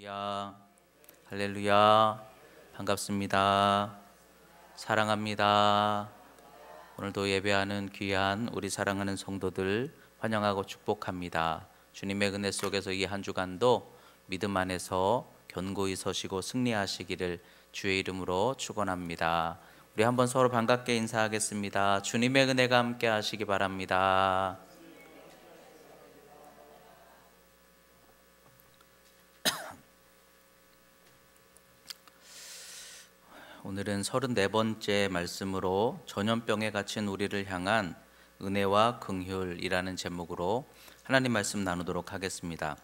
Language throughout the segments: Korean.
할렐루야, 할렐루야, 반갑습니다. 사랑합니다. 오늘도 예배하는 귀한 우리 사랑하는 성도들 환영하고 축복합니다. 주님의 은혜 속에서 이 한 주간도 믿음 안에서 견고히 서시고 승리하시기를 주의 이름으로 축원합니다. 우리 한번 서로 반갑게 인사하겠습니다. 주님의 은혜가 함께 하시기 바랍니다. 오늘은 34번째 말씀으로 전염병에 갇힌 우리를 향한 은혜와 긍휼이라는 제목으로 하나님 말씀 나누도록 하겠습니다.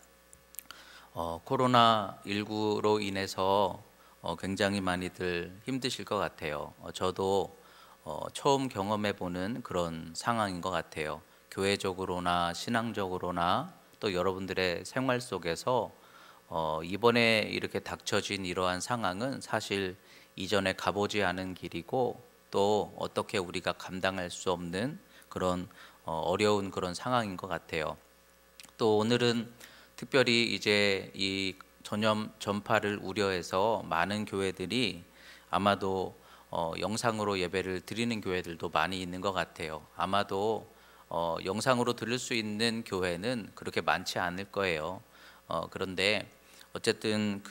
코로나19로 인해서 굉장히 많이들 힘드실 것 같아요. 저도 처음 경험해보는 그런 상황인 것 같아요. 교회적으로나 신앙적으로나 또 여러분들의 생활 속에서 이번에 이렇게 닥쳐진 이러한 상황은 사실 이전에 가보지 않은 길이고 또 어떻게 우리가 감당할 수 없는 그런 어려운 그런 상황인 것 같아요. 또 오늘은 특별히 이제 이 전파를 우려해서 많은 교회들이 아마도 영상으로 예배를 드리는 교회들도 많이 있는 것 같아요. 아마도 영상으로 들을 수 있는 교회는 그렇게 많지 않을 거예요. 그런데 어쨌든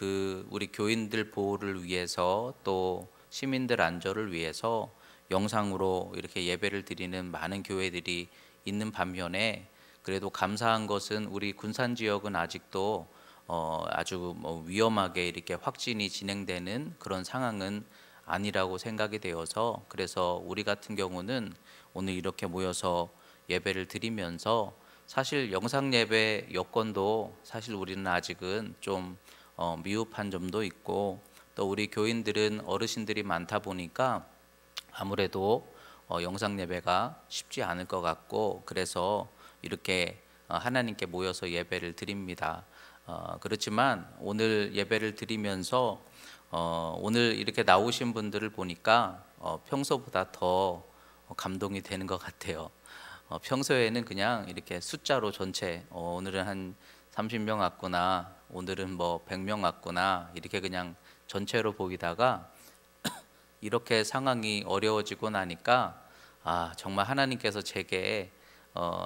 우리 교인들 보호를 위해서 또 시민들 안전을 위해서 영상으로 이렇게 예배를 드리는 많은 교회들이 있는 반면에 그래도 감사한 것은 우리 군산 지역은 아직도 아주 위험하게 이렇게 확진이 진행되는 그런 상황은 아니라고 생각이 되어서 그래서 우리 같은 경우는 오늘 이렇게 모여서 예배를 드리면서 사실 영상 예배 여건도 사실 우리는 아직은 좀 미흡한 점도 있고 또 우리 교인들은 어르신들이 많다 보니까 아무래도 영상 예배가 쉽지 않을 것 같고 그래서 이렇게 하나님께 모여서 예배를 드립니다. 그렇지만 오늘 예배를 드리면서 오늘 이렇게 나오신 분들을 보니까 평소보다 더 감동이 되는 것 같아요. 평소에는 그냥 이렇게 숫자로 전체 오늘은 한 30명 왔구나, 오늘은 뭐 100명 왔구나 이렇게 그냥 전체로 보이다가 이렇게 상황이 어려워지고 나니까 정말 하나님께서 제게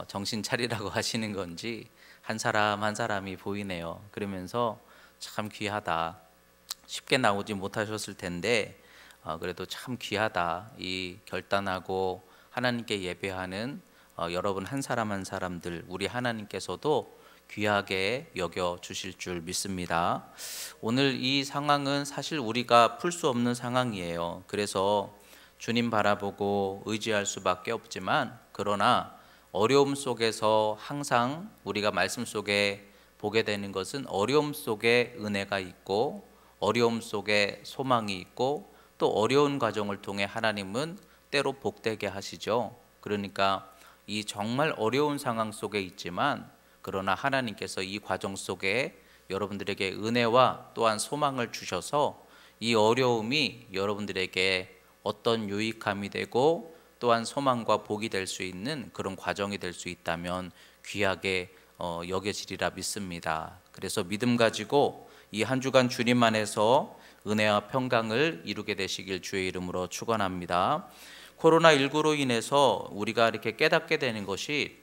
정신 차리라고 하시는 건지 한 사람 한 사람이 보이네요. 그러면서 참 귀하다. 쉽게 나오지 못하셨을 텐데 그래도 참 귀하다. 이 결단하고 하나님께 예배하는 여러분 한 사람 한 사람들 우리 하나님께서도 귀하게 여겨 주실 줄 믿습니다. 오늘 이 상황은 사실 우리가 풀 수 없는 상황이에요. 그래서 주님 바라보고 의지할 수밖에 없지만 그러나 어려움 속에서 항상 우리가 말씀 속에 보게 되는 것은 어려움 속에 은혜가 있고 어려움 속에 소망이 있고 또 어려운 과정을 통해 하나님은 때로 복되게 하시죠. 그러니까 이 정말 어려운 상황 속에 있지만 그러나 하나님께서 이 과정 속에 여러분들에게 은혜와 또한 소망을 주셔서 이 어려움이 여러분들에게 어떤 유익함이 되고 또한 소망과 복이 될 수 있는 그런 과정이 될 수 있다면 귀하게 여겨지리라 믿습니다. 그래서 믿음 가지고 이 한 주간 주님 안에서 은혜와 평강을 이루게 되시길 주의 이름으로 축원합니다. 코로나19로 인해서 우리가 이렇게 깨닫게 되는 것이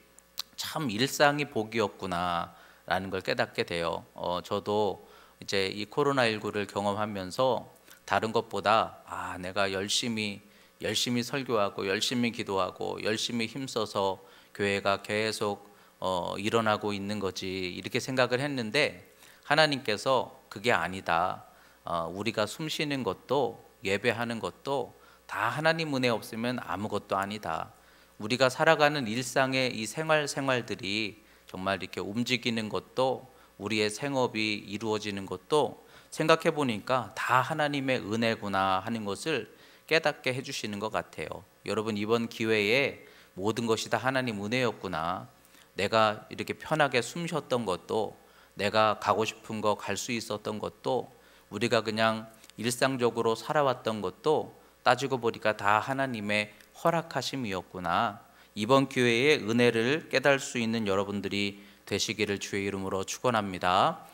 참 일상이 복이었구나 라는 걸 깨닫게 돼요. 저도 이제 이 코로나19를 경험하면서 다른 것보다 내가 열심히 설교하고 열심히 기도하고 열심히 힘써서 교회가 계속 일어나고 있는 거지 이렇게 생각을 했는데 하나님께서 그게 아니다. 우리가 숨 쉬는 것도 예배하는 것도 다 하나님 은혜 없으면 아무것도 아니다. 우리가 살아가는 일상의 이 생활들이 정말 이렇게 움직이는 것도 우리의 생업이 이루어지는 것도 생각해 보니까 다 하나님의 은혜구나 하는 것을 깨닫게 해주시는 것 같아요. 여러분 이번 기회에 모든 것이 다 하나님 은혜였구나. 내가 이렇게 편하게 숨 쉬었던 것도 내가 가고 싶은 거 갈 수 있었던 것도 우리가 그냥 일상적으로 살아왔던 것도 따지고 보니까 다 하나님의 허락하심이었구나. 이번 기회에 은혜를 깨달을 수 있는 여러분들이 되시기를 주의 이름으로 축원합니다.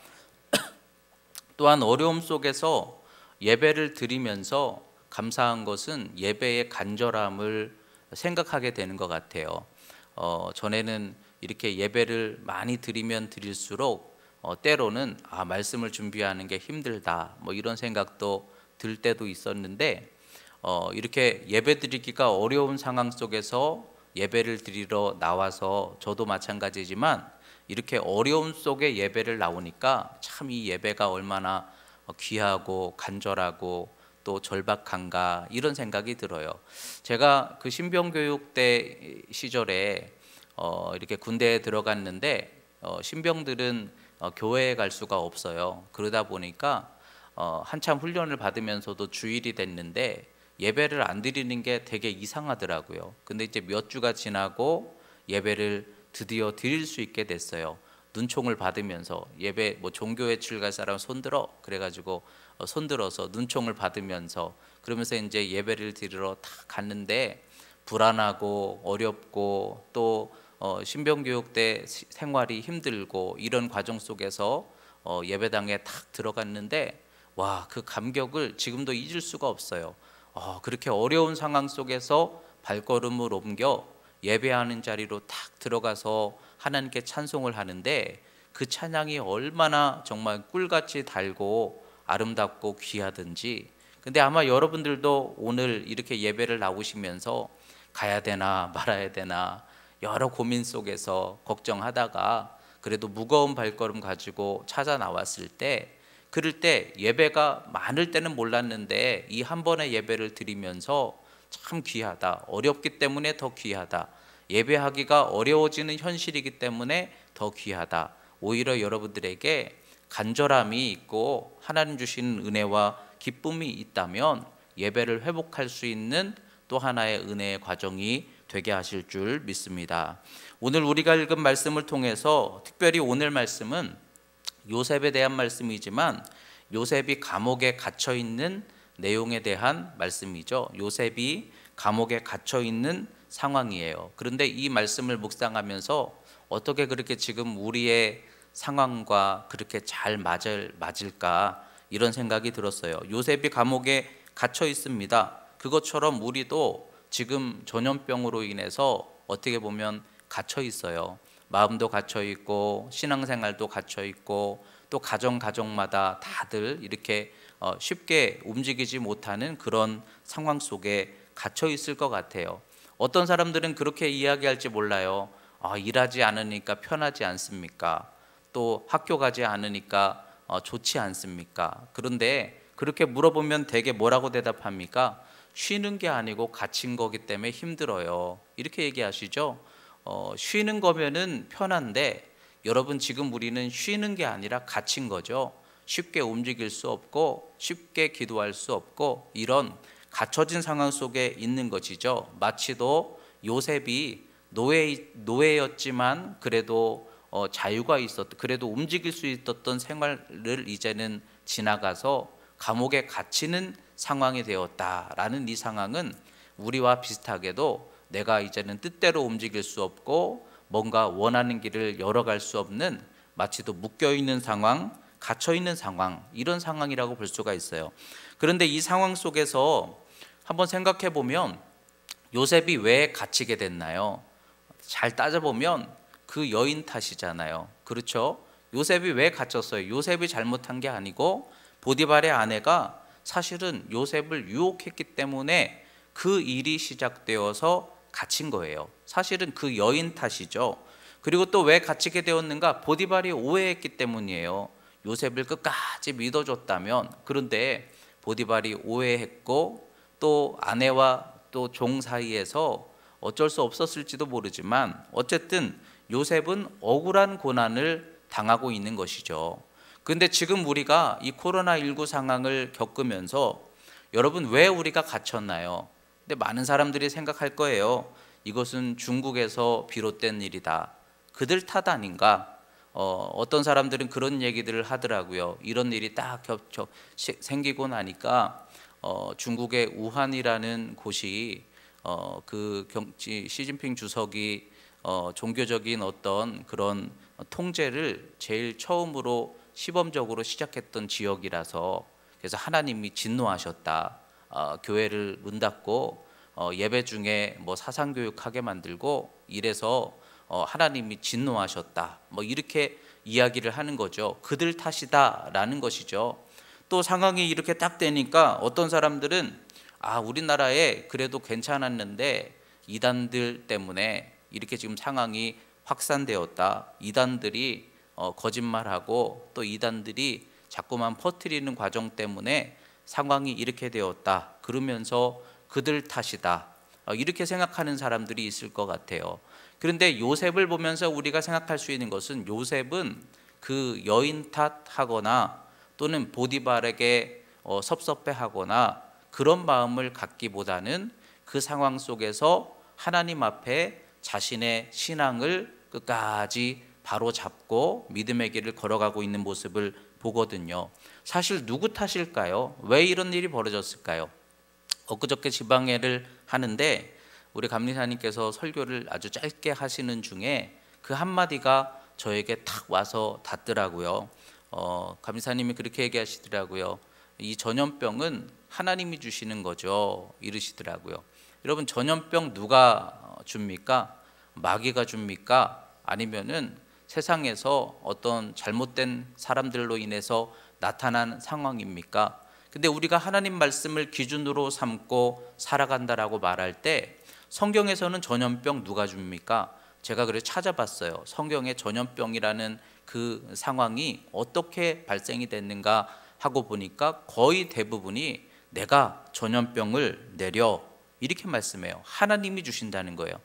또한 어려움 속에서 예배를 드리면서 감사한 것은 예배의 간절함을 생각하게 되는 것 같아요. 전에는 이렇게 예배를 많이 드리면 드릴수록 때로는 말씀을 준비하는 게 힘들다 뭐 이런 생각도 들 때도 있었는데, 이렇게 예배 드리기가 어려운 상황 속에서 예배를 드리러 나와서 저도 마찬가지지만 이렇게 어려움 속에 예배를 나오니까 참 이 예배가 얼마나 귀하고 간절하고 또 절박한가 이런 생각이 들어요. 제가 그 신병교육 때 시절에 이렇게 군대에 들어갔는데 신병들은 교회에 갈 수가 없어요. 그러다 보니까 한참 훈련을 받으면서도 주일이 됐는데 예배를 안 드리는 게 되게 이상하더라고요. 근데 이제 몇 주가 지나고 예배를 드디어 드릴 수 있게 됐어요. 눈총을 받으면서 예배 뭐 종교 외출 갈 사람 손들어 그래가지고 손들어서 눈총을 받으면서 그러면서 이제 예배를 드리러 다 갔는데 불안하고 어렵고 또 신병교육 때 생활이 힘들고 이런 과정 속에서 예배당에 탁 들어갔는데 와, 그 감격을 지금도 잊을 수가 없어요. 그렇게 어려운 상황 속에서 발걸음을 옮겨 예배하는 자리로 탁 들어가서 하나님께 찬송을 하는데 그 찬양이 얼마나 정말 꿀같이 달고 아름답고 귀하든지. 근데 아마 여러분들도 오늘 이렇게 예배를 나오시면서 가야 되나 말아야 되나 여러 고민 속에서 걱정하다가 그래도 무거운 발걸음 가지고 찾아 나왔을 때, 그럴 때 예배가 많을 때는 몰랐는데 이 한 번의 예배를 드리면서 참 귀하다, 어렵기 때문에 더 귀하다, 예배하기가 어려워지는 현실이기 때문에 더 귀하다, 오히려 여러분들에게 간절함이 있고 하나님 주시는 은혜와 기쁨이 있다면 예배를 회복할 수 있는 또 하나의 은혜의 과정이 되게 하실 줄 믿습니다. 오늘 우리가 읽은 말씀을 통해서 특별히 오늘 말씀은 요셉에 대한 말씀이지만 요셉이 감옥에 갇혀 있는 내용에 대한 말씀이죠. 요셉이 감옥에 갇혀 있는 상황이에요. 그런데 이 말씀을 묵상하면서 어떻게 그렇게 지금 우리의 상황과 그렇게 잘 맞을까 이런 생각이 들었어요. 요셉이 감옥에 갇혀 있습니다. 그것처럼 우리도 지금 전염병으로 인해서 어떻게 보면 갇혀 있어요. 마음도 갇혀 있고 신앙생활도 갇혀 있고 또 가정마다 다들 이렇게 쉽게 움직이지 못하는 그런 상황 속에 갇혀 있을 것 같아요. 어떤 사람들은 그렇게 이야기할지 몰라요. 일하지 않으니까 편하지 않습니까? 또 학교 가지 않으니까 좋지 않습니까? 그런데 그렇게 물어보면 대개 뭐라고 대답합니까? 쉬는 게 아니고 갇힌 거기 때문에 힘들어요. 이렇게 얘기하시죠. 쉬는 거면은 편한데 여러분 지금 우리는 쉬는 게 아니라 갇힌 거죠. 쉽게 움직일 수 없고 쉽게 기도할 수 없고 이런 갇혀진 상황 속에 있는 것이죠. 마치도 요셉이 노예였지만 그래도 자유가 그래도 움직일 수 있었던 생활을 이제는 지나가서 감옥에 갇히는 상황이 되었다라는 이 상황은 우리와 비슷하게도 내가 이제는 뜻대로 움직일 수 없고 뭔가 원하는 길을 열어갈 수 없는 마치도 묶여있는 상황, 갇혀있는 상황, 이런 상황이라고 볼 수가 있어요. 그런데 이 상황 속에서 한번 생각해 보면 요셉이 왜 갇히게 됐나요? 잘 따져보면 그 여인 탓이잖아요. 그렇죠? 요셉이 왜 갇혔어요? 요셉이 잘못한 게 아니고 보디발의 아내가 사실은 요셉을 유혹했기 때문에 그 일이 시작되어서 갇힌 거예요. 사실은 그 여인 탓이죠. 그리고 또 왜 갇히게 되었는가? 보디발이 오해했기 때문이에요. 요셉을 끝까지 믿어줬다면. 그런데 보디발이 오해했고 또 아내와 또 종 사이에서 어쩔 수 없었을지도 모르지만 어쨌든 요셉은 억울한 고난을 당하고 있는 것이죠. 그런데 지금 우리가 이 코로나19 상황을 겪으면서 여러분 왜 우리가 갇혔나요? 근데 많은 사람들이 생각할 거예요. 이것은 중국에서 비롯된 일이다. 그들 탓 아닌가? 어떤 사람들은 그런 얘기들을 하더라고요. 이런 일이 딱 생기고 나니까 중국의 우한이라는 곳이 시진핑 주석이 종교적인 어떤 그런 통제를 제일 처음으로 시범적으로 시작했던 지역이라서 그래서 하나님이 진노하셨다. 교회를 문 닫고 예배 중에 뭐 사상교육하게 만들고 이래서 하나님이 진노하셨다. 뭐 이렇게 이야기를 하는 거죠. 그들 탓이다라는 것이죠. 또 상황이 이렇게 딱 되니까 어떤 사람들은 우리나라에 그래도 괜찮았는데 이단들 때문에 이렇게 지금 상황이 확산되었다. 이단들이 거짓말하고 또 이단들이 자꾸만 퍼뜨리는 과정 때문에 상황이 이렇게 되었다. 그러면서 그들 탓이다. 이렇게 생각하는 사람들이 있을 것 같아요. 그런데 요셉을 보면서 우리가 생각할 수 있는 것은 요셉은 그 여인 탓하거나 또는 보디발에게 섭섭해하거나 그런 마음을 갖기보다는 그 상황 속에서 하나님 앞에 자신의 신앙을 끝까지 바로 잡고 믿음의 길을 걸어가고 있는 모습을 보거든요. 사실 누구 탓일까요? 왜 이런 일이 벌어졌을까요? 엊그저께 지방회를 하는데 우리 감리사님께서 설교를 아주 짧게 하시는 중에 그 한마디가 저에게 탁 와서 닿더라고요. 감리사님이 그렇게 얘기하시더라고요. 이 전염병은 하나님이 주시는 거죠. 이러시더라고요. 여러분, 전염병 누가 줍니까? 마귀가 줍니까? 아니면은 세상에서 어떤 잘못된 사람들로 인해서 나타난 상황입니까? 근데 우리가 하나님 말씀을 기준으로 삼고 살아간다라고 말할 때 성경에서는 전염병 누가 줍니까? 제가 그래서 찾아봤어요. 성경에 전염병이라는 그 상황이 어떻게 발생이 됐는가 하고 보니까 거의 대부분이 내가 전염병을 내려 이렇게 말씀해요. 하나님이 주신다는 거예요.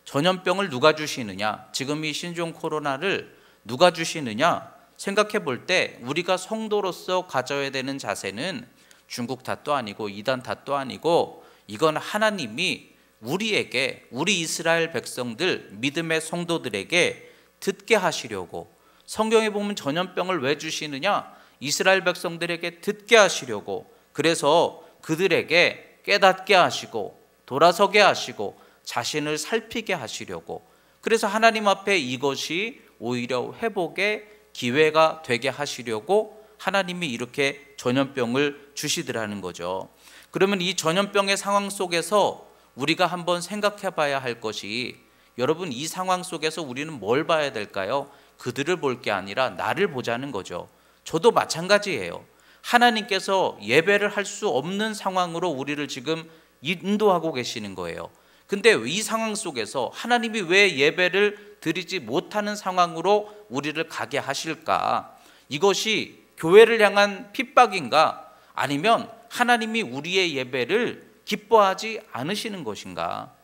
전염병을 누가 주시느냐? 지금 이 신종 코로나를 누가 주시느냐? 생각해 볼 때 우리가 성도로서 가져야 되는 자세는 중국 탓도 아니고 이단 탓도 아니고 이건 하나님이 우리에게, 우리 이스라엘 백성들, 믿음의 성도들에게 듣게 하시려고. 성경에 보면 전염병을 왜 주시느냐? 이스라엘 백성들에게 듣게 하시려고. 그래서 그들에게 깨닫게 하시고 돌아서게 하시고 자신을 살피게 하시려고. 그래서 하나님 앞에 이것이 오히려 회복의 기회가 되게 하시려고 하나님이 이렇게 전염병을 주시더라는 거죠. 그러면 이 전염병의 상황 속에서 우리가 한번 생각해 봐야 할 것이, 여러분, 이 상황 속에서 우리는 뭘 봐야 될까요? 그들을 볼 게 아니라 나를 보자는 거죠. 저도 마찬가지예요. 하나님께서 예배를 할 수 없는 상황으로 우리를 지금 인도하고 계시는 거예요. 근데 이 상황 속에서 하나님이 왜 예배를 드리지 못하는 상황으로 우리를 가게 하실까? 이것이 교회를 향한 핍박인가? 아니면 하나님이 우리의 예배를 기뻐하지 않으시는 것인가?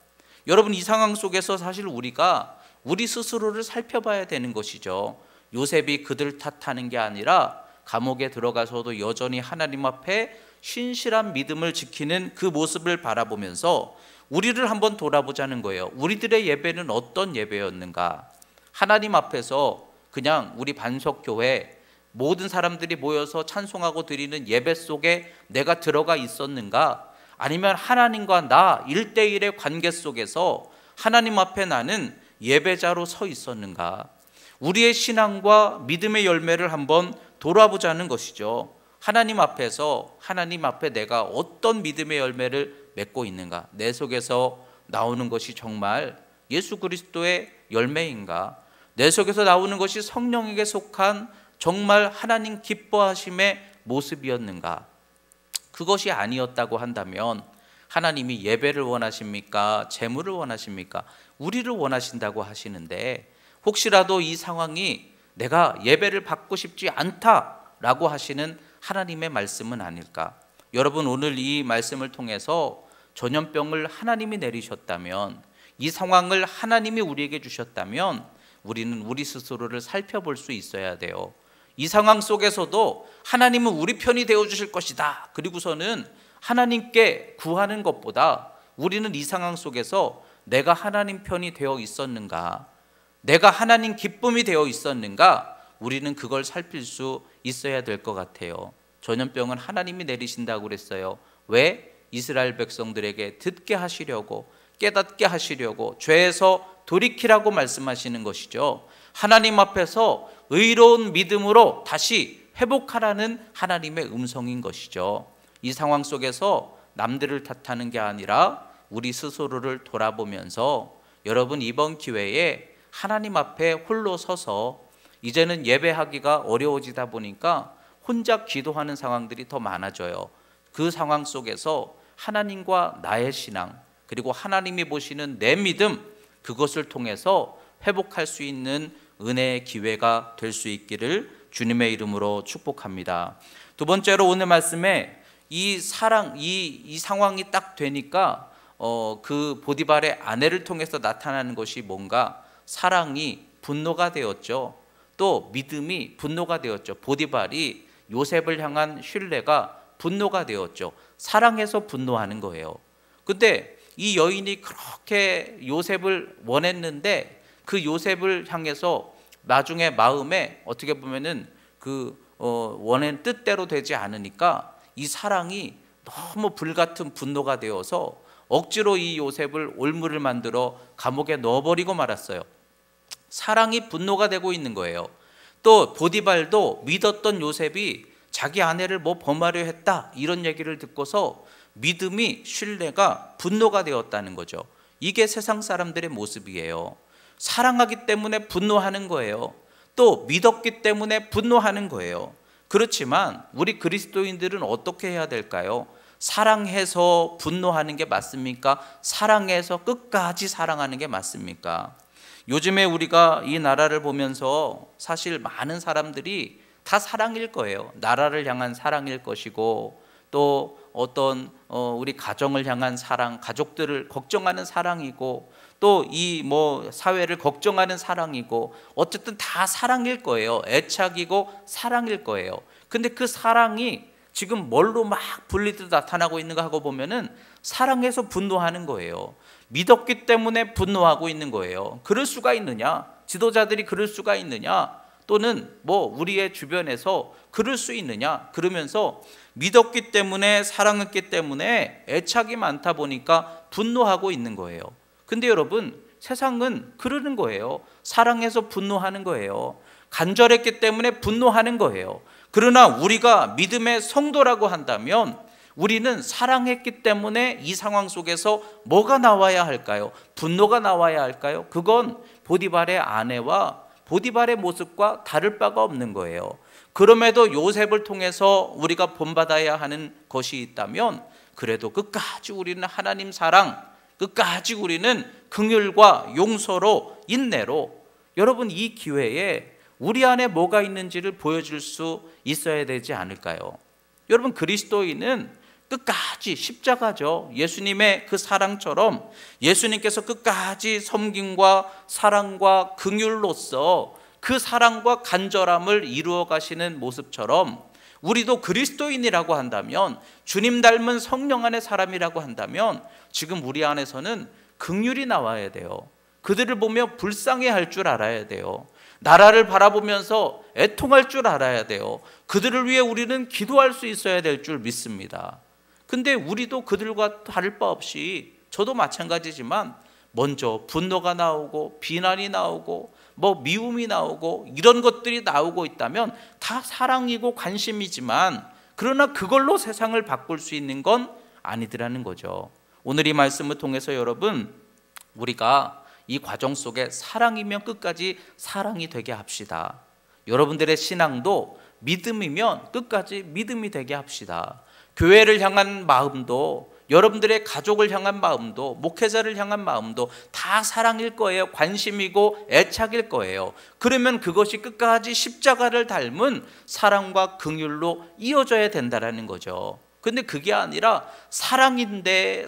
여러분, 이 상황 속에서 사실 우리가 우리 스스로를 살펴봐야 되는 것이죠. 요셉이 그들 탓하는 게 아니라 감옥에 들어가서도 여전히 하나님 앞에 신실한 믿음을 지키는 그 모습을 바라보면서 우리를 한번 돌아보자는 거예요. 우리들의 예배는 어떤 예배였는가? 하나님 앞에서 그냥 우리 반석교회 모든 사람들이 모여서 찬송하고 드리는 예배 속에 내가 들어가 있었는가? 아니면 하나님과 나 1대1의 관계 속에서 하나님 앞에 나는 예배자로 서 있었는가? 우리의 신앙과 믿음의 열매를 한번 돌아보자는 것이죠. 하나님 앞에서, 하나님 앞에 내가 어떤 믿음의 열매를 맺고 있는가? 내 속에서 나오는 것이 정말 예수 그리스도의 열매인가? 내 속에서 나오는 것이 성령에게 속한 정말 하나님 기뻐하심의 모습이었는가? 그것이 아니었다고 한다면 하나님이 예배를 원하십니까? 재물을 원하십니까? 우리를 원하신다고 하시는데, 혹시라도 이 상황이 내가 예배를 받고 싶지 않다라고 하시는 하나님의 말씀은 아닐까? 여러분, 오늘 이 말씀을 통해서 전염병을 하나님이 내리셨다면, 이 상황을 하나님이 우리에게 주셨다면 우리는 우리 스스로를 살펴볼 수 있어야 돼요. 이 상황 속에서도 하나님은 우리 편이 되어주실 것이다, 그리고서는 하나님께 구하는 것보다 우리는 이 상황 속에서 내가 하나님 편이 되어 있었는가, 내가 하나님 기쁨이 되어 있었는가, 우리는 그걸 살필 수 있어야 될 것 같아요. 전염병은 하나님이 내리신다고 그랬어요. 왜? 이스라엘 백성들에게 듣게 하시려고, 깨닫게 하시려고, 죄에서 돌이키라고 말씀하시는 것이죠. 하나님 앞에서 의로운 믿음으로 다시 회복하라는 하나님의 음성인 것이죠. 이 상황 속에서 남들을 탓하는 게 아니라 우리 스스로를 돌아보면서 여러분 이번 기회에 하나님 앞에 홀로 서서 이제는 예배하기가 어려워지다 보니까 혼자 기도하는 상황들이 더 많아져요. 그 상황 속에서 하나님과 나의 신앙, 그리고 하나님이 보시는 내 믿음, 그것을 통해서 회복할 수 있는 은혜의 기회가 될 수 있기를 주님의 이름으로 축복합니다. 두 번째로 오늘 말씀에 이 상황이 딱 되니까 그 보디발의 아내를 통해서 나타나는 것이 뭔가 사랑이 분노가 되었죠. 또 믿음이 분노가 되었죠. 보디발이 요셉을 향한 신뢰가 분노가 되었죠. 사랑해서 분노하는 거예요. 근데 이 여인이 그렇게 요셉을 원했는데 그 요셉을 향해서 나중에 마음에 어떻게 보면은 원하는 뜻대로 되지 않으니까 이 사랑이 너무 불같은 분노가 되어서 억지로 이 요셉을 올무를 만들어 감옥에 넣어버리고 말았어요. 사랑이 분노가 되고 있는 거예요. 또 보디발도 믿었던 요셉이 자기 아내를 뭐 범하려 했다 이런 얘기를 듣고서 믿음이 신뢰가 분노가 되었다는 거죠. 이게 세상 사람들의 모습이에요. 사랑하기 때문에 분노하는 거예요. 또 믿었기 때문에 분노하는 거예요. 그렇지만 우리 그리스도인들은 어떻게 해야 될까요? 사랑해서 분노하는 게 맞습니까? 사랑해서 끝까지 사랑하는 게 맞습니까? 요즘에 우리가 이 나라를 보면서 사실 많은 사람들이 다 사랑일 거예요. 나라를 향한 사랑일 것이고 또 어떤 우리 가정을 향한 사랑, 가족들을 걱정하는 사랑이고 또 이 사회를 걱정하는 사랑이고 어쨌든 다 사랑일 거예요. 애착이고 사랑일 거예요. 근데 그 사랑이 지금 뭘로 막 분리돼서 나타나고 있는가 하고 보면은 사랑해서 분노하는 거예요. 믿었기 때문에 분노하고 있는 거예요. 그럴 수가 있느냐? 지도자들이 그럴 수가 있느냐? 또는 우리의 주변에서 그럴 수 있느냐? 그러면서 믿었기 때문에 사랑했기 때문에 애착이 많다 보니까 분노하고 있는 거예요. 근데 여러분 세상은 그러는 거예요. 사랑해서 분노하는 거예요. 간절했기 때문에 분노하는 거예요. 그러나 우리가 믿음의 성도라고 한다면 우리는 사랑했기 때문에 이 상황 속에서 뭐가 나와야 할까요? 분노가 나와야 할까요? 그건 보디발의 아내와 보디발의 모습과 다를 바가 없는 거예요. 그럼에도 요셉을 통해서 우리가 본받아야 하는 것이 있다면 그래도 끝까지 우리는 하나님 사랑, 끝까지 우리는 긍휼과 용서로 인내로 여러분 이 기회에 우리 안에 뭐가 있는지를 보여줄 수 있어야 되지 않을까요? 여러분 그리스도인은 끝까지 십자가죠. 예수님의 그 사랑처럼 예수님께서 끝까지 섬김과 사랑과 긍휼로서 그 사랑과 간절함을 이루어 가시는 모습처럼 우리도 그리스도인이라고 한다면 주님 닮은 성령 안의 사람이라고 한다면 지금 우리 안에서는 긍휼이 나와야 돼요. 그들을 보며 불쌍해할 줄 알아야 돼요. 나라를 바라보면서 애통할 줄 알아야 돼요. 그들을 위해 우리는 기도할 수 있어야 될 줄 믿습니다. 근데 우리도 그들과 다를 바 없이 저도 마찬가지지만 먼저 분노가 나오고 비난이 나오고 미움이 나오고 이런 것들이 나오고 있다면 다 사랑이고 관심이지만 그러나 그걸로 세상을 바꿀 수 있는 건 아니더라는 거죠. 오늘 이 말씀을 통해서 여러분 우리가 이 과정 속에 사랑이면 끝까지 사랑이 되게 합시다. 여러분들의 신앙도 믿음이면 끝까지 믿음이 되게 합시다. 교회를 향한 마음도 여러분들의 가족을 향한 마음도 목회자를 향한 마음도 다 사랑일 거예요. 관심이고 애착일 거예요. 그러면 그것이 끝까지 십자가를 닮은 사랑과 긍휼로 이어져야 된다는 거죠. 근데 그게 아니라 사랑인데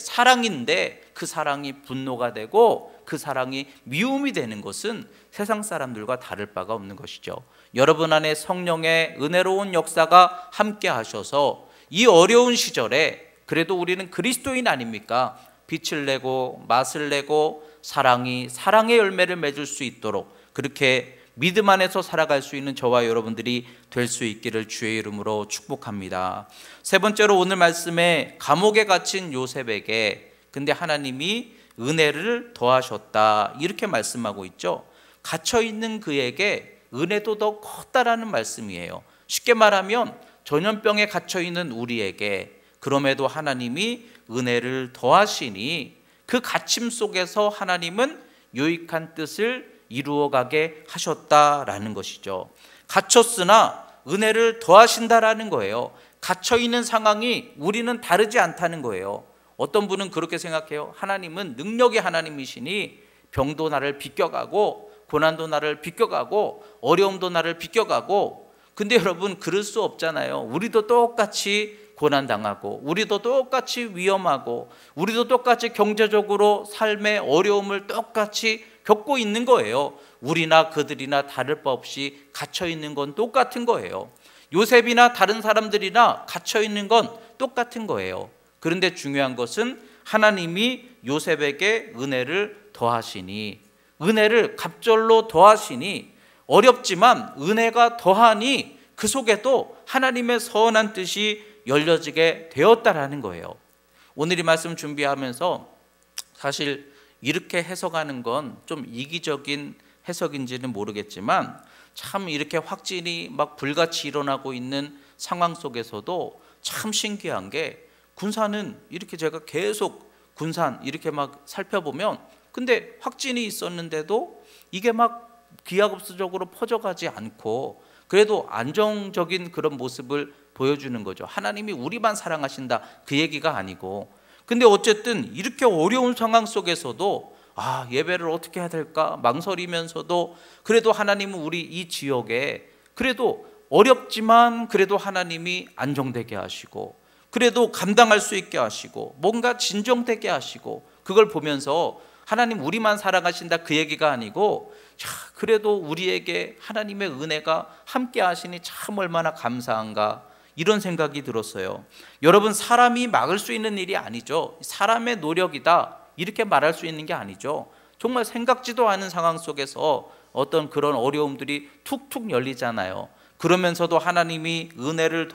그 사랑이 분노가 되고 그 사랑이 미움이 되는 것은 세상 사람들과 다를 바가 없는 것이죠. 여러분 안에 성령의 은혜로운 역사가 함께 하셔서 이 어려운 시절에 그래도 우리는 그리스도인 아닙니까? 빛을 내고 맛을 내고 사랑의 열매를 맺을 수 있도록 그렇게 믿음 안에서 살아갈 수 있는 저와 여러분들이 될 수 있기를 주의 이름으로 축복합니다. 세 번째로 오늘 말씀에 감옥에 갇힌 요셉에게 근데 하나님이 은혜를 더하셨다 이렇게 말씀하고 있죠. 갇혀 있는 그에게 은혜도 더 컸다라는 말씀이에요. 쉽게 말하면 전염병에 갇혀 있는 우리에게 그럼에도 하나님이 은혜를 더하시니 그 갇힘 속에서 하나님은 유익한 뜻을 이루어가게 하셨다라는 것이죠. 갇혔으나 은혜를 더하신다라는 거예요. 갇혀 있는 상황이 우리는 다르지 않다는 거예요. 어떤 분은 그렇게 생각해요. 하나님은 능력의 하나님이시니 병도 나를 비껴가고 고난도 나를 비껴가고 어려움도 나를 비껴가고, 근데 여러분 그럴 수 없잖아요. 우리도 똑같이 고난당하고 우리도 똑같이 위험하고 우리도 똑같이 경제적으로 삶의 어려움을 똑같이 겪고 있는 거예요. 우리나 그들이나 다를 바 없이 갇혀 있는 건 똑같은 거예요. 요셉이나 다른 사람들이나 갇혀 있는 건 똑같은 거예요. 그런데 중요한 것은 하나님이 요셉에게 은혜를 더하시니, 은혜를 갑절로 더하시니, 어렵지만 은혜가 더하니 그 속에도 하나님의 선한 뜻이 열려지게 되었다라는 거예요. 오늘 이 말씀 준비하면서 사실 이렇게 해석하는 건 좀 이기적인 해석인지는 모르겠지만 참 이렇게 확진이 막 불같이 일어나고 있는 상황 속에서도 참 신기한 게, 군산은 이렇게 제가 계속 군산 이렇게 막 살펴보면 근데 확진이 있었는데도 이게 막 기하급수적으로 퍼져가지 않고 그래도 안정적인 그런 모습을 보여주는 거죠. 하나님이 우리만 사랑하신다 그 얘기가 아니고. 근데 어쨌든 이렇게 어려운 상황 속에서도 예배를 어떻게 해야 될까 망설이면서도 그래도 하나님은 우리 이 지역에 그래도 어렵지만 그래도 하나님이 안정되게 하시고 그래도 감당할 수 있게 하시고 뭔가 진정되게 하시고, 그걸 보면서 하나님 우리만 사랑하신다 그 얘기가 아니고 그래도 우리에게 하나님의 은혜가 함께 하시니 참 얼마나 감사한가, 이런 생각이 들었어요. 여러분, 사람이 막을 수 있는 일이 아니죠. 사람의 노력이다 이렇게 말할 수 있는 게 아니죠. 정말 생각지도 않은 상황 속에서 어떤 그런 어려움들이 툭툭 열리잖아요. 그러면서도 하나님이 은혜를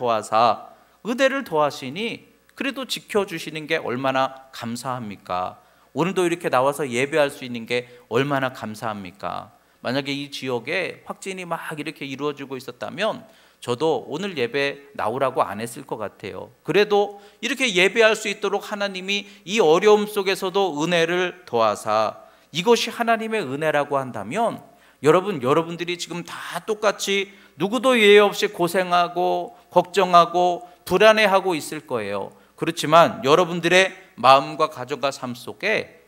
더하시니 그래도 지켜주시는 게 얼마나 감사합니까? 오늘도 이렇게 나와서 예배할 수 있는 게 얼마나 감사합니까? 만약에 이 지역에 확진이 막 이렇게 이루어지고 있었다면 저도 오늘 예배 나오라고 안 했을 것 같아요. 그래도 이렇게 예배할 수 있도록 하나님이 이 어려움 속에서도 은혜를 더하사, 이것이 하나님의 은혜라고 한다면 여러분들이 지금 다 똑같이 누구도 예외 없이 고생하고 걱정하고 불안해하고 있을 거예요. 그렇지만 여러분들의 마음과 가정과 삶 속에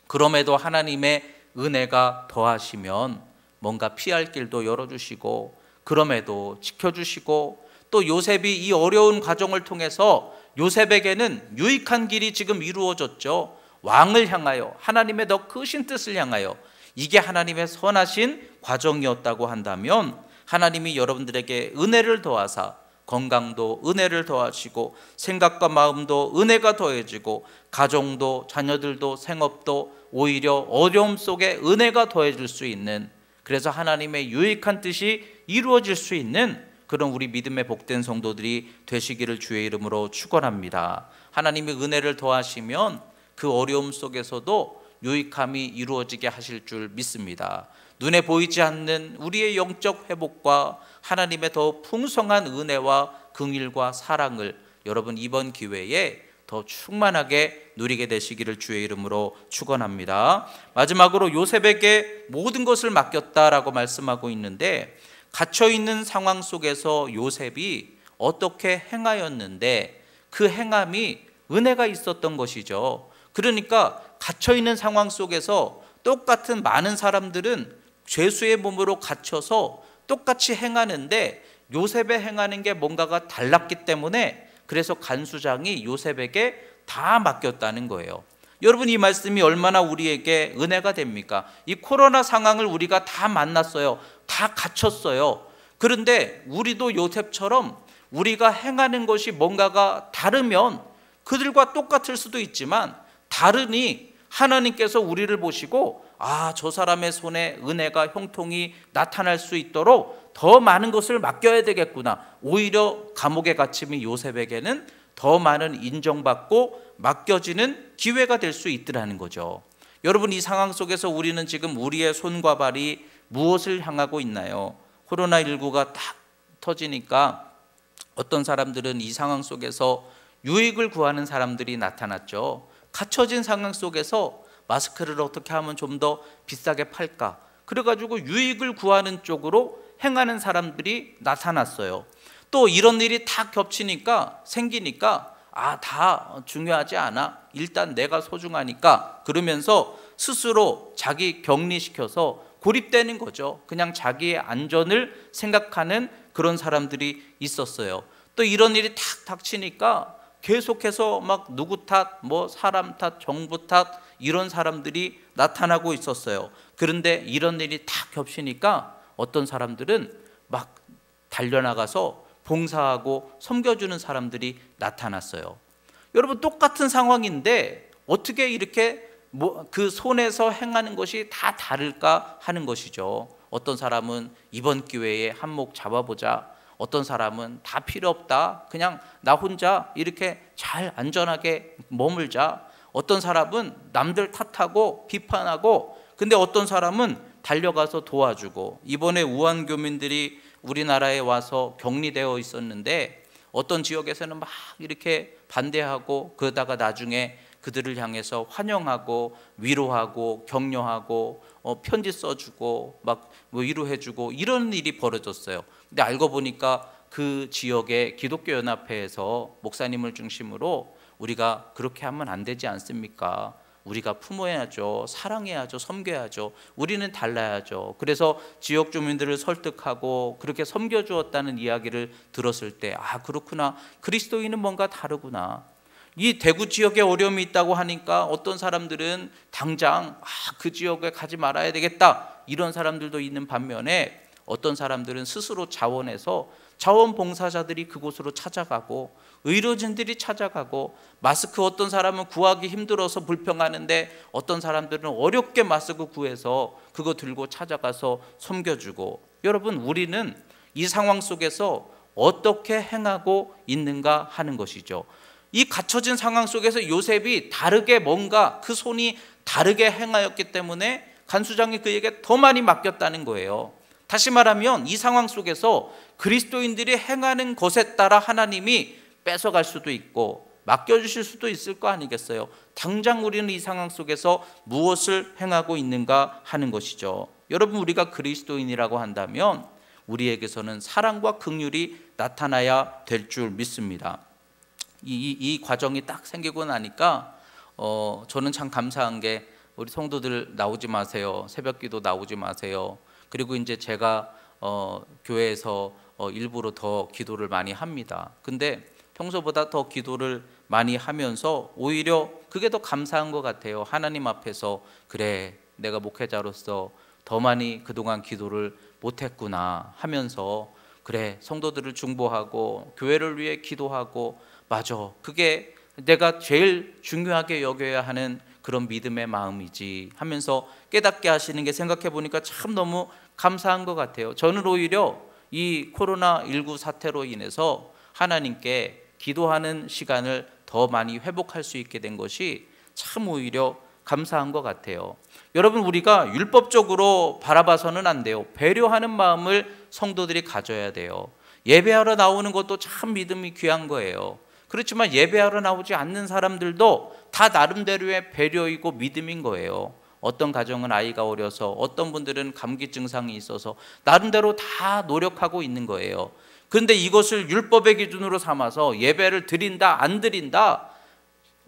그럼에도 하나님의 은혜가 더하시면 뭔가 피할 길도 열어주시고 그럼에도 지켜주시고, 또 요셉이 이 어려운 과정을 통해서 요셉에게는 유익한 길이 지금 이루어졌죠. 왕을 향하여, 하나님의 더 크신 뜻을 향하여, 이게 하나님의 선하신 과정이었다고 한다면 하나님이 여러분들에게 은혜를 더하사 건강도 은혜를 더하시고 생각과 마음도 은혜가 더해지고 가정도 자녀들도 생업도 오히려 어려움 속에 은혜가 더해질 수 있는, 그래서 하나님의 유익한 뜻이 이루어질 수 있는 그런 우리 믿음의 복된 성도들이 되시기를 주의 이름으로 축원합니다. 하나님의 은혜를 더하시면 그 어려움 속에서도 유익함이 이루어지게 하실 줄 믿습니다. 눈에 보이지 않는 우리의 영적 회복과 하나님의 더 풍성한 은혜와 긍휼과 사랑을 여러분 이번 기회에 더 충만하게 누리게 되시기를 주의 이름으로 축원합니다. 마지막으로 요셉에게 모든 것을 맡겼다라고 말씀하고 있는데, 갇혀있는 상황 속에서 요셉이 어떻게 행하였는데 그 행함이 은혜가 있었던 것이죠. 그러니까 갇혀있는 상황 속에서 똑같은 많은 사람들은 죄수의 몸으로 갇혀서 똑같이 행하는데 요셉의 행하는 게 뭔가가 달랐기 때문에 그래서 간수장이 요셉에게 다 맡겼다는 거예요. 여러분, 이 말씀이 얼마나 우리에게 은혜가 됩니까? 이 코로나 상황을 우리가 다 만났어요. 다 갇혔어요. 그런데 우리도 요셉처럼 우리가 행하는 것이 뭔가가 다르면 그들과 똑같을 수도 있지만 다르니 하나님께서 우리를 보시고 저 사람의 손에 은혜가 형통이 나타날 수 있도록 더 많은 것을 맡겨야 되겠구나. 오히려 감옥에 갇힘이 요셉에게는 더 많은 인정받고 맡겨지는 기회가 될 수 있더라는 거죠. 여러분, 이 상황 속에서 우리는 지금 우리의 손과 발이 무엇을 향하고 있나요? 코로나19가 딱 터지니까 어떤 사람들은 이 상황 속에서 유익을 구하는 사람들이 나타났죠. 갇혀진 상황 속에서 마스크를 어떻게 하면 좀 더 비싸게 팔까? 그래가지고 유익을 구하는 쪽으로 행하는 사람들이 나타났어요. 또 이런 일이 다 겹치니까 생기니까 다 중요하지 않아. 일단 내가 소중하니까 그러면서 스스로 자기 격리시켜서 고립되는 거죠. 그냥 자기의 안전을 생각하는 그런 사람들이 있었어요. 또 이런 일이 탁 닥치니까 계속해서 막 누구 탓, 뭐 사람 탓, 정부 탓 이런 사람들이 나타나고 있었어요. 그런데 이런 일이 탁 겹치니까 어떤 사람들은 막 달려나가서 봉사하고 섬겨주는 사람들이 나타났어요. 여러분 똑같은 상황인데 어떻게 이렇게 그 손에서 행하는 것이 다 다를까 하는 것이죠. 어떤 사람은 이번 기회에 한몫 잡아보자. 어떤 사람은 다 필요 없다. 그냥 나 혼자 이렇게 잘 안전하게 머물자. 어떤 사람은 남들 탓하고 비판하고, 근데 어떤 사람은 달려가서 도와주고. 이번에 우한 교민들이 우리나라에 와서 격리되어 있었는데 어떤 지역에서는 막 이렇게 반대하고, 그러다가 나중에 그들을 향해서 환영하고 위로하고 격려하고 편지 써주고 막 위로해주고 이런 일이 벌어졌어요. 근데 알고 보니까 그 지역의 기독교 연합회에서 목사님을 중심으로 우리가 그렇게 하면 안 되지 않습니까? 우리가 품어야죠. 사랑해야죠. 섬겨야죠. 우리는 달라야죠. 그래서 지역 주민들을 설득하고 그렇게 섬겨주었다는 이야기를 들었을 때 그렇구나. 그리스도인은 뭔가 다르구나. 이 대구 지역에 어려움이 있다고 하니까 어떤 사람들은 당장 그 지역에 가지 말아야 되겠다 이런 사람들도 있는 반면에 어떤 사람들은 스스로 자원해서 자원봉사자들이 그곳으로 찾아가고 의료진들이 찾아가고, 마스크 어떤 사람은 구하기 힘들어서 불평하는데 어떤 사람들은 어렵게 마스크 구해서 그거 들고 찾아가서 섬겨주고. 여러분, 우리는 이 상황 속에서 어떻게 행하고 있는가 하는 것이죠. 이 갇혀진 상황 속에서 요셉이 다르게 뭔가 그 손이 다르게 행하였기 때문에 간수장이 그에게 더 많이 맡겼다는 거예요. 다시 말하면 이 상황 속에서 그리스도인들이 행하는 것에 따라 하나님이 뺏어갈 수도 있고 맡겨주실 수도 있을 거 아니겠어요? 당장 우리는 이 상황 속에서 무엇을 행하고 있는가 하는 것이죠. 여러분, 우리가 그리스도인이라고 한다면 우리에게서는 사랑과 긍휼이 나타나야 될 줄 믿습니다. 이 과정이 딱 생기고 나니까 저는 참 감사한 게, 우리 성도들 나오지 마세요. 새벽기도 나오지 마세요. 그리고 이제 제가 교회에서 일부러 더 기도를 많이 합니다. 근데 평소보다 더 기도를 많이 하면서 오히려 그게 더 감사한 것 같아요. 하나님 앞에서 그래, 내가 목회자로서 더 많이 그동안 기도를 못했구나 하면서, 그래, 성도들을 중보하고 교회를 위해 기도하고, 맞아, 그게 내가 제일 중요하게 여겨야 하는 그런 믿음의 마음이지 하면서 깨닫게 하시는 게 생각해 보니까 참 너무 감사한 것 같아요. 저는 오히려 이 코로나19 사태로 인해서 하나님께 기도하는 시간을 더 많이 회복할 수 있게 된 것이 참 오히려 감사한 것 같아요. 여러분, 우리가 율법적으로 바라봐서는 안 돼요. 배려하는 마음을 성도들이 가져야 돼요. 예배하러 나오는 것도 참 믿음이 귀한 거예요. 그렇지만 예배하러 나오지 않는 사람들도 다 나름대로의 배려이고 믿음인 거예요. 어떤 가정은 아이가 어려서, 어떤 분들은 감기 증상이 있어서 나름대로 다 노력하고 있는 거예요. 그런데 이것을 율법의 기준으로 삼아서 예배를 드린다 안 드린다,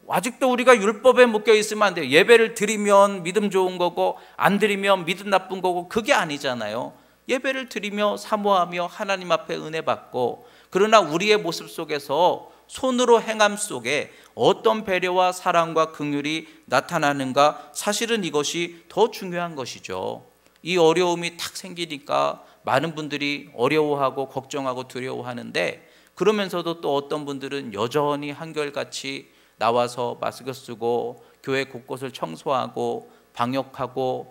아직도 우리가 율법에 묶여 있으면 안 돼요. 예배를 드리면 믿음 좋은 거고 안 드리면 믿음 나쁜 거고, 그게 아니잖아요. 예배를 드리며 사모하며 하나님 앞에 은혜 받고, 그러나 우리의 모습 속에서 손으로 행함 속에 어떤 배려와 사랑과 긍휼이 나타나는가, 사실은 이것이 더 중요한 것이죠. 이 어려움이 탁 생기니까 많은 분들이 어려워하고 걱정하고 두려워하는데, 그러면서도 또 어떤 분들은 여전히 한결같이 나와서 마스크 쓰고 교회 곳곳을 청소하고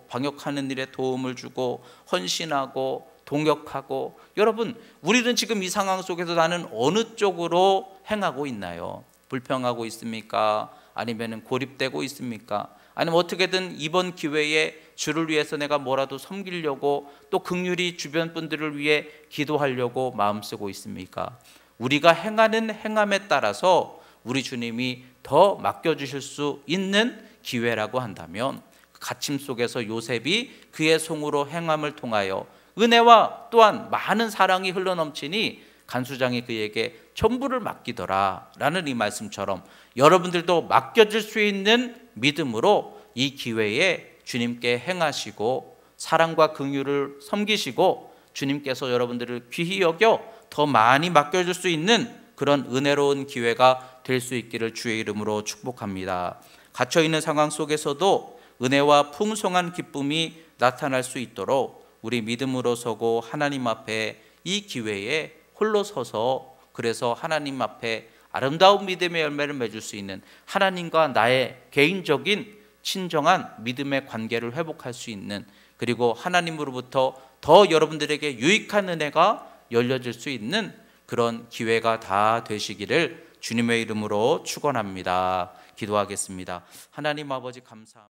방역하는 일에 도움을 주고 헌신하고 동역하고. 여러분, 우리는 지금 이 상황 속에서 나는 어느 쪽으로 행하고 있나요? 불평하고 있습니까? 아니면 고립되고 있습니까? 아니면 어떻게든 이번 기회에 주를 위해서 내가 뭐라도 섬기려고 또 긍휼히 주변 분들을 위해 기도하려고 마음쓰고 있습니까? 우리가 행하는 행함에 따라서 우리 주님이 더 맡겨주실 수 있는 기회라고 한다면 그 갇힘 속에서 요셉이 그의 송으로 행함을 통하여 은혜와 또한 많은 사랑이 흘러넘치니 간수장이 그에게 전부를 맡기더라 라는 이 말씀처럼 여러분들도 맡겨질 수 있는 믿음으로 이 기회에 주님께 행하시고 사랑과 긍휼을 섬기시고 주님께서 여러분들을 귀히 여겨 더 많이 맡겨줄 수 있는 그런 은혜로운 기회가 될 수 있기를 주의 이름으로 축복합니다. 갇혀있는 상황 속에서도 은혜와 풍성한 기쁨이 나타날 수 있도록 우리 믿음으로 서고 하나님 앞에 이 기회에 홀로 서서 그래서 하나님 앞에 아름다운 믿음의 열매를 맺을 수 있는 하나님과 나의 개인적인 친정한 믿음의 관계를 회복할 수 있는 그리고 하나님으로부터 더 여러분들에게 유익한 은혜가 열려질 수 있는 그런 기회가 다 되시기를 주님의 이름으로 축원합니다. 기도하겠습니다. 하나님 아버지 감사합니다.